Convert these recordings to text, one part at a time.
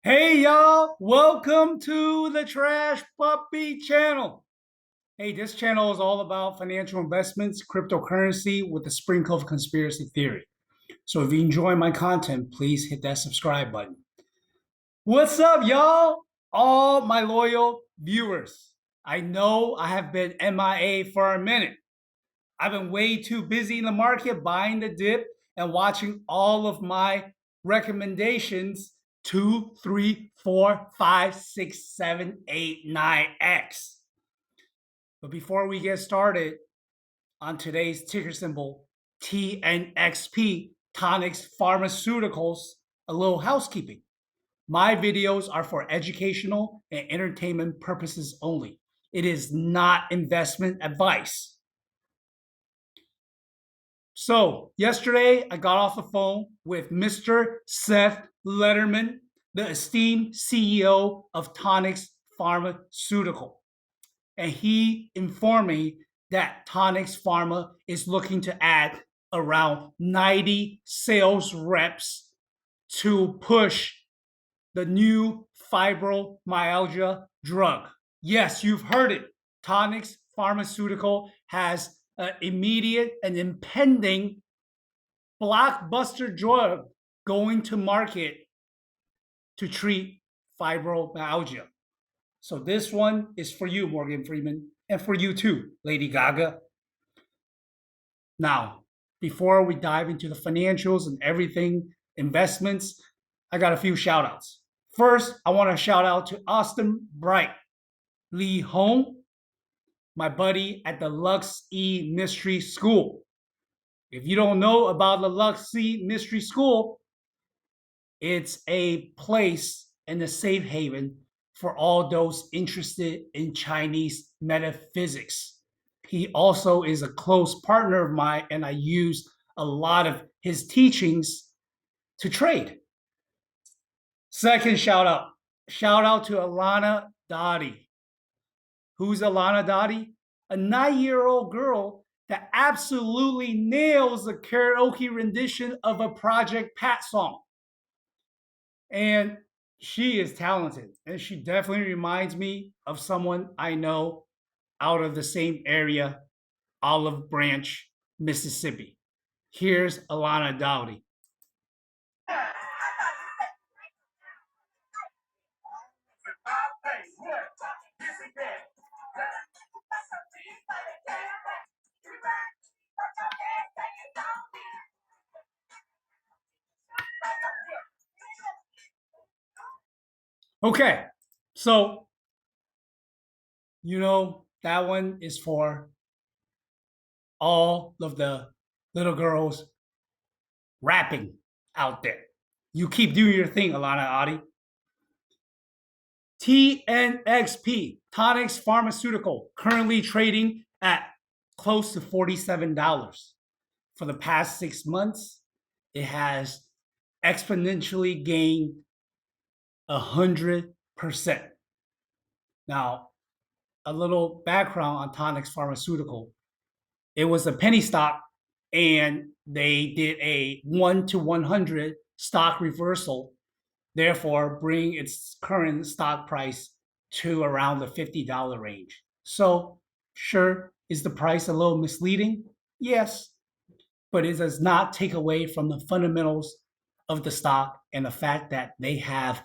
Hey y'all, welcome to the Trash Puppy channel. Hey, this channel is all about financial investments, cryptocurrency with a sprinkle of conspiracy theory. So if you enjoy my content, please hit that subscribe button. What's up, y'all? All my loyal viewers. I know I have been MIA for a minute. I've been way too busy in the market buying the dip and watching all of my recommendations 2, 3, 4, 5, 6, 7, 8, 9x. But before we get started on today's ticker symbol TNXP, Tonix Pharmaceuticals, a little housekeeping. My videos are for educational and entertainment purposes only. It is not investment advice. So yesterday, I got off the phone with Mr. Seth Lederman, the esteemed CEO of Tonix Pharmaceutical. And he informed me that Tonix Pharma is looking to add around 90 sales reps to push the new fibromyalgia drug. Yes, you've heard it. Tonix Pharmaceutical has an immediate and impending blockbuster drug going to market to treat fibromyalgia. So this one is for you, Morgan Freeman, and for you too, Lady Gaga. Now, before we dive into the financials and everything, investments, I got a few shout outs. First, I want to shout out to Austin Bright, Lee Hong, my buddy at the Lux E Mystery School. If you don't know about the Lux E Mystery School, it's a place and a safe haven for all those interested in Chinese metaphysics. He also is a close partner of mine, and I use a lot of his teachings to trade. Second shout out to Alana Dottie. Who's Alana Dottie? A 9-year-old girl that absolutely nails the karaoke rendition of a Project Pat song. And she is talented. And she definitely reminds me of someone I know out of the same area, Olive Branch, Mississippi. Here's Alana Dottie. Okay, so that one is for all of the little girls rapping out there. You keep doing your thing, Alana Adi. TNXP, Tonix Pharmaceutical, currently trading at close to $47. For the past 6 months, it has exponentially gained 100%. Now, a little background on Tonix Pharmaceutical. It was a penny stock, and they did a 1 to 100 stock reversal, therefore bring its current stock price to around the $50 range. So, sure, is the price a little misleading? Yes, but it does not take away from the fundamentals of the stock and the fact that they have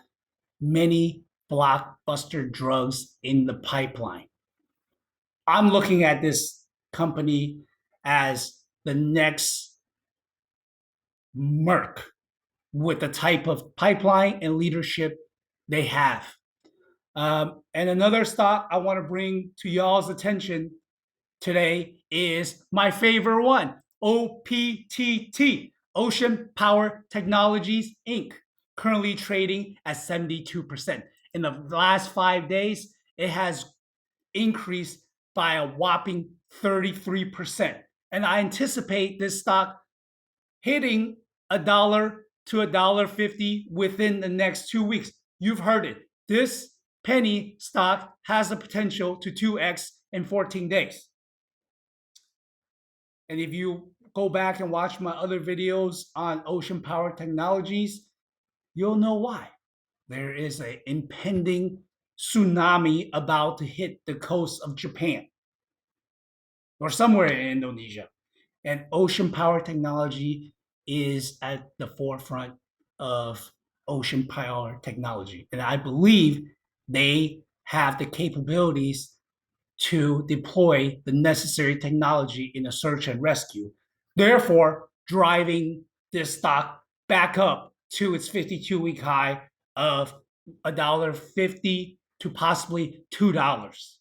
many blockbuster drugs in the pipeline. I'm looking at this company as the next Merck with the type of pipeline and leadership they have. And another stock I want to bring to y'all's attention today is my favorite one, OPTT, Ocean Power Technologies, Inc., currently trading at 72%. In the last 5 days, it has increased by a whopping 33%. And I anticipate this stock hitting $1 to $1.50 within the next 2 weeks. You've heard it. This penny stock has the potential to 2x in 14 days. And if you go back and watch my other videos on Ocean Power Technologies, you'll know why. there is an impending tsunami about to hit the coast of Japan or somewhere in Indonesia. And ocean power technology is at the forefront of ocean power technology. And I believe they have the capabilities to deploy the necessary technology in a search and rescue, therefore driving this stock back up to its 52-week high of $1.50 to possibly $2.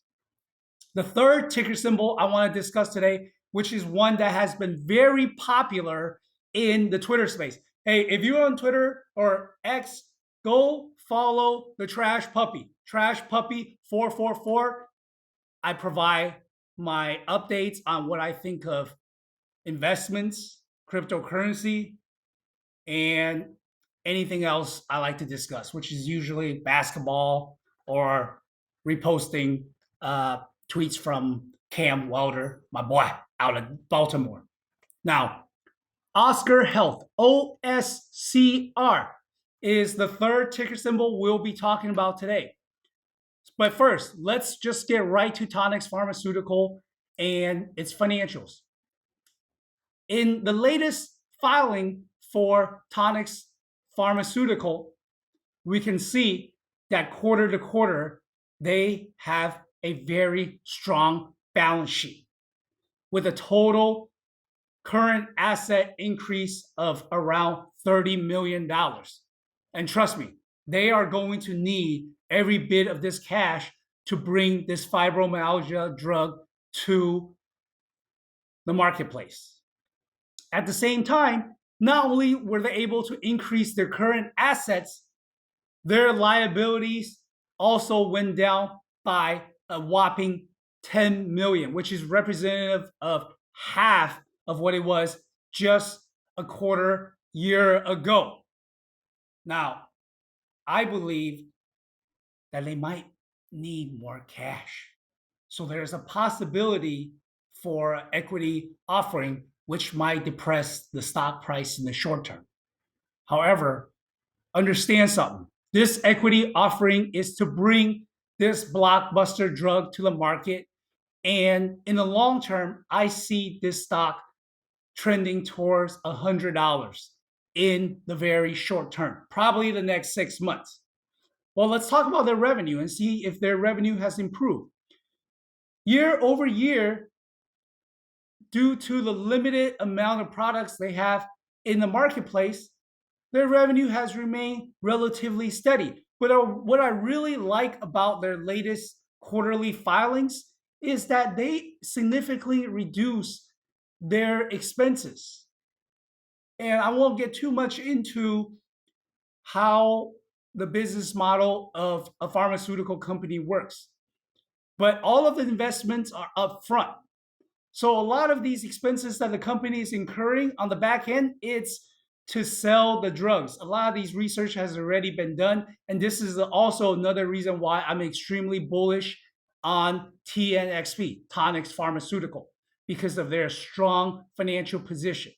The third ticker symbol I want to discuss today, which is one that has been very popular in the Twitter space. Hey, if you're on Twitter or X, go follow the Trash Puppy, trashpuppy444. I provide my updates on what I think of investments, cryptocurrency, and anything else I like to discuss, which is usually basketball or reposting tweets from Cam Welder, my boy out of Baltimore. Now, Oscar Health, OSCR, is the third ticker symbol we'll be talking about today. But first, let's just get right to Tonix Pharmaceutical and its financials. In the latest filing for Tonix Pharmaceutical, we can see that quarter to quarter, they have a very strong balance sheet with a total current asset increase of around $30 million. And trust me, they are going to need every bit of this cash to bring this fibromyalgia drug to the marketplace. At the same time, not only were they able to increase their current assets, their liabilities also went down by a whopping 10 million, which is representative of half of what it was just a quarter year ago. Now, I believe that they might need more cash. So there's a possibility for equity offering, which might depress the stock price in the short term. However, understand something. This equity offering is to bring this blockbuster drug to the market. And in the long term, I see this stock trending towards $100 in the very short term, probably the next 6 months. Well, let's talk about their revenue and see if their revenue has improved. Year over year, due to the limited amount of products they have in the marketplace, their revenue has remained relatively steady. But what I really like about their latest quarterly filings is that they significantly reduce their expenses. And I won't get too much into how the business model of a pharmaceutical company works, but all of the investments are upfront. So a lot of these expenses that the company is incurring on the back end, it's to sell the drugs. A lot of these research has already been done. And this is also another reason why I'm extremely bullish on TNXP, Tonix Pharmaceutical, because of their strong financial position.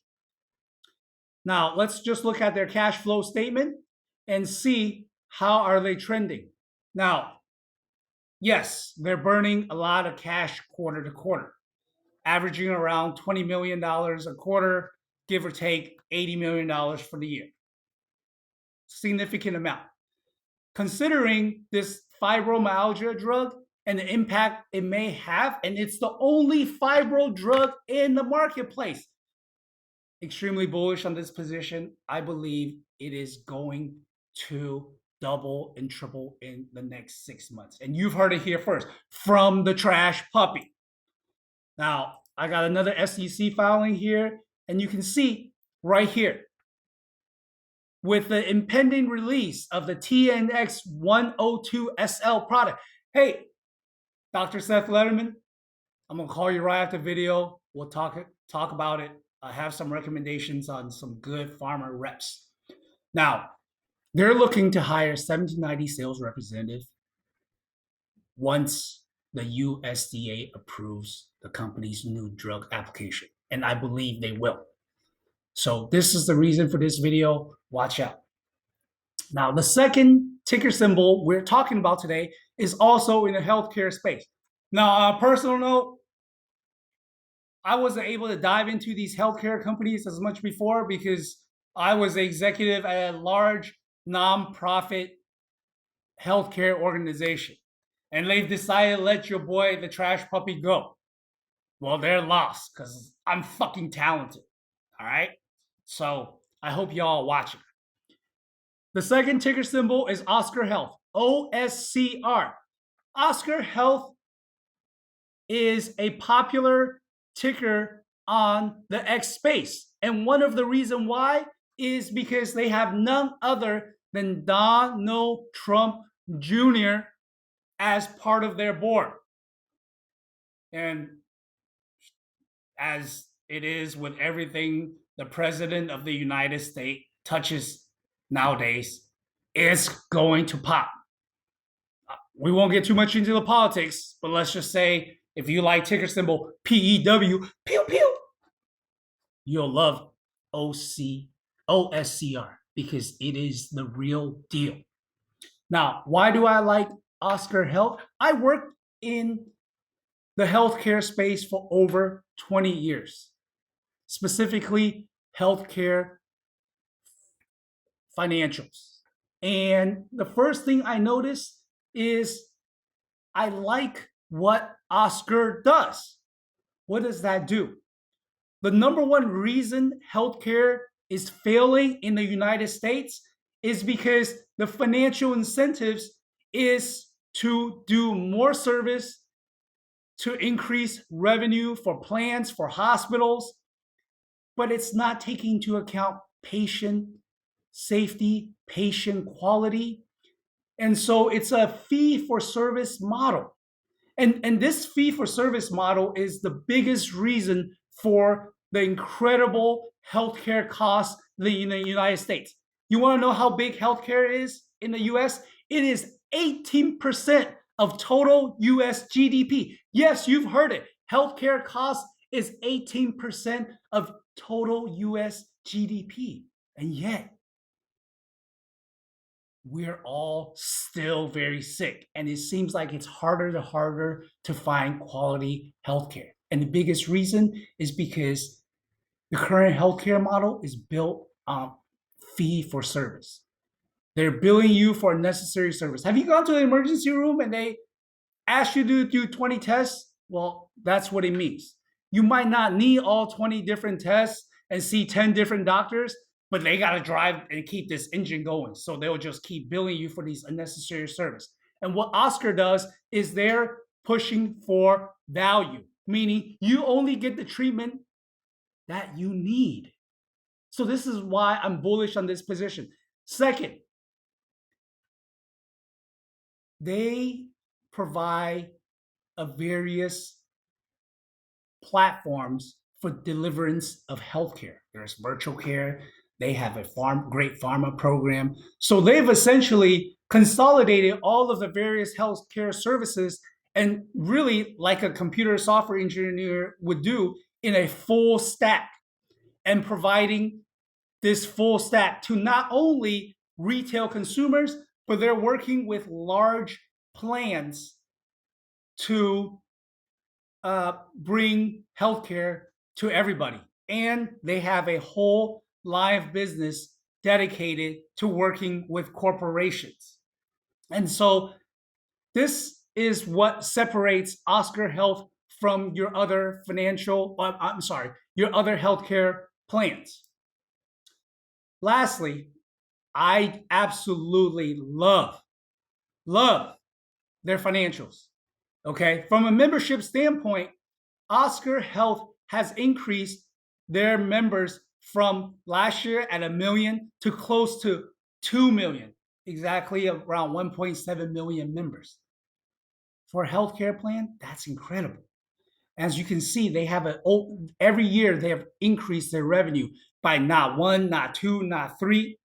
Now, let's just look at their cash flow statement and see how are they trending. Now, yes, they're burning a lot of cash quarter to quarter, averaging around $20 million a quarter, give or take $80 million for the year. Significant amount. Considering this fibromyalgia drug and the impact it may have, and it's the only fibro drug in the marketplace. Extremely bullish on this position. I believe it is going to double and triple in the next 6 months. And you've heard it here first from the Trash Puppy. Now, I got another SEC filing here, and you can see right here with the impending release of the TNX 102 SL product. Hey, Dr. Seth Letterman, I'm gonna call you right after the video. We'll talk about it. I have some recommendations on some good pharma reps. Now, they're looking to hire 70 to 90 sales representatives once the USDA approves the company's new drug application. And I believe they will. So this is the reason for this video. Watch out. Now, the second ticker symbol we're talking about today is also in the healthcare space. Now, on a personal note, I wasn't able to dive into these healthcare companies as much before because I was an executive at a large nonprofit healthcare organization. And they've decided to let your boy, the trash puppy, go. Well, they're lost because I'm fucking talented. All right. So I hope y'all watch it. The second ticker symbol is Oscar Health, OSCR. Oscar Health is a popular ticker on the X space. And one of the reasons why is because they have none other than Donald Trump Jr. as part of their board. And as it is with everything the president of the United States touches nowadays, it's going to pop. We won't get too much into the politics, but let's just say if you like ticker symbol PEW, pew pew, you'll love OSCR because it is the real deal. Now, why do I like Oscar Health? I worked in the healthcare space for over 20 years, specifically healthcare financials. And the first thing I noticed is I like what Oscar does. What does that do? The number one reason healthcare is failing in the United States is because the financial incentives is to do more service, to increase revenue for plans, for hospitals, but it's not taking into account patient safety, patient quality. And so it's a fee for service model. And this fee for service model is the biggest reason for the incredible healthcare costs in the United States. You want to know how big healthcare is in the US? It is 18% of total US GDP. Yes, you've heard it. Healthcare costs is 18% of total US GDP. And yet, we're all still very sick. And it seems like it's harder to find quality healthcare. And the biggest reason is because the current healthcare model is built on fee for service. They're billing you for necessary service. Have you gone to the emergency room and they ask you to do 20 tests? Well, that's what it means. You might not need all 20 different tests and see 10 different doctors, but they got to drive and keep this engine going. So they'll just keep billing you for these unnecessary service. And what Oscar does is they're pushing for value, meaning you only get the treatment that you need. So this is why I'm bullish on this position. Second, they provide a various platforms for deliverance of healthcare. There's virtual care. They have a great pharma program. So they've essentially consolidated all of the various healthcare services and really like a computer software engineer would do in a full stack and providing this full stack to not only retail consumers, but they're working with large plans to bring healthcare to everybody. And they have a whole live business dedicated to working with corporations. And so this is what separates Oscar Health from your other your other healthcare plans. Lastly, I absolutely love their financials. Okay, from a membership standpoint, Oscar Health has increased their members from last year at 1 million to close to 2 million, exactly around 1.7 million members. For a healthcare plan, that's incredible. As you can see, they have every year they have increased their revenue by not 1, not 2, not 3,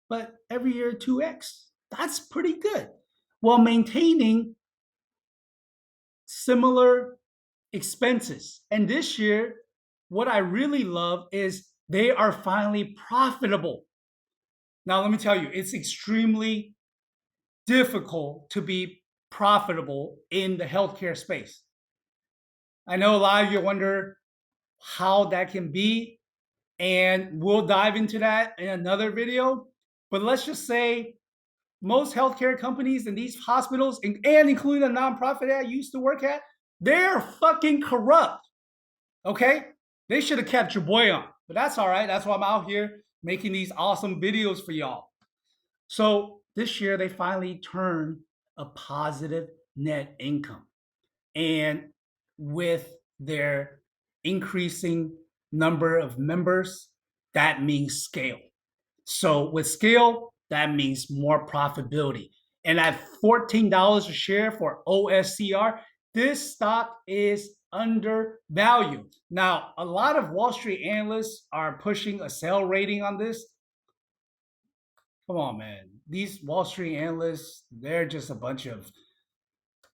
but every year 2x. That's pretty good. While maintaining similar expenses. And this year, what I really love is they are finally profitable. Now, let me tell you, it's extremely difficult to be profitable in the healthcare space. I know a lot of you wonder how that can be, and we'll dive into that in another video. But let's just say most healthcare companies and these hospitals, and including the nonprofit that I used to work at, they're fucking corrupt. Okay? They should have kept your boy on. But that's all right. That's why I'm out here making these awesome videos for y'all. So this year, they finally turned a positive net income. And with their increasing number of members, that means scale. So with scale, that means more profitability. And at $14 a share for OSCR, this stock is undervalued. Now, a lot of Wall Street analysts are pushing a sell rating on this. Come on, man. These Wall Street analysts, they're just a bunch of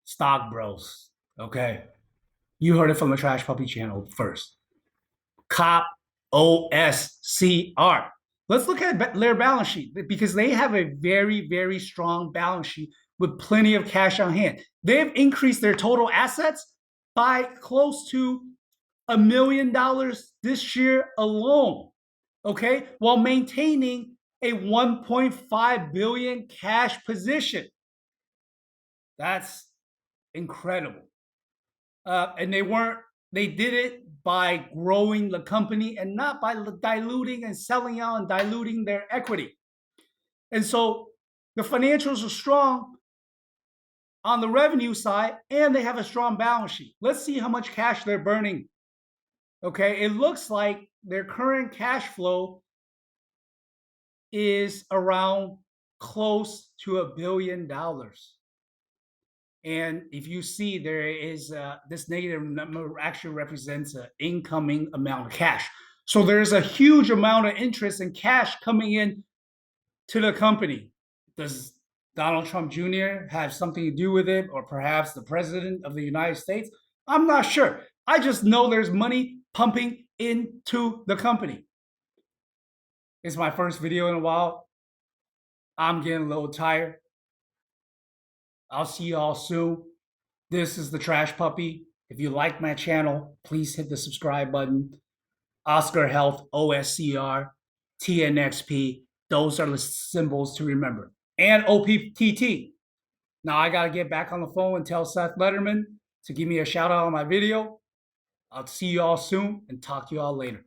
stock bros. Okay. You heard it from the Trash Puppy channel first. COP OSCR. Let's look at their balance sheet because they have a very, very strong balance sheet with plenty of cash on hand. They've increased their total assets by close to $1 million this year alone, okay, while maintaining a 1.5 billion cash position. That's incredible. And they did it by growing the company and not by diluting and selling out and diluting their equity. And so the financials are strong on the revenue side, and they have a strong balance sheet. Let's see how much cash they're burning. Okay, it looks like their current cash flow is around close to $1 billion. And if you see, there is this negative number actually represents an incoming amount of cash. So there's a huge amount of interest in cash coming in to the company. Does Donald Trump Jr. have something to do with it, or perhaps the president of the United States? I'm not sure. I just know there's money pumping into the company. It's my first video in a while. I'm getting a little tired. I'll see you all soon. This is the Trash Puppy. If you like my channel, please hit the subscribe button. Oscar Health, OSCR, TNXP. Those are the symbols to remember. And OPTT. Now I got to get back on the phone and tell Seth Letterman to give me a shout out on my video. I'll see you all soon and talk to you all later.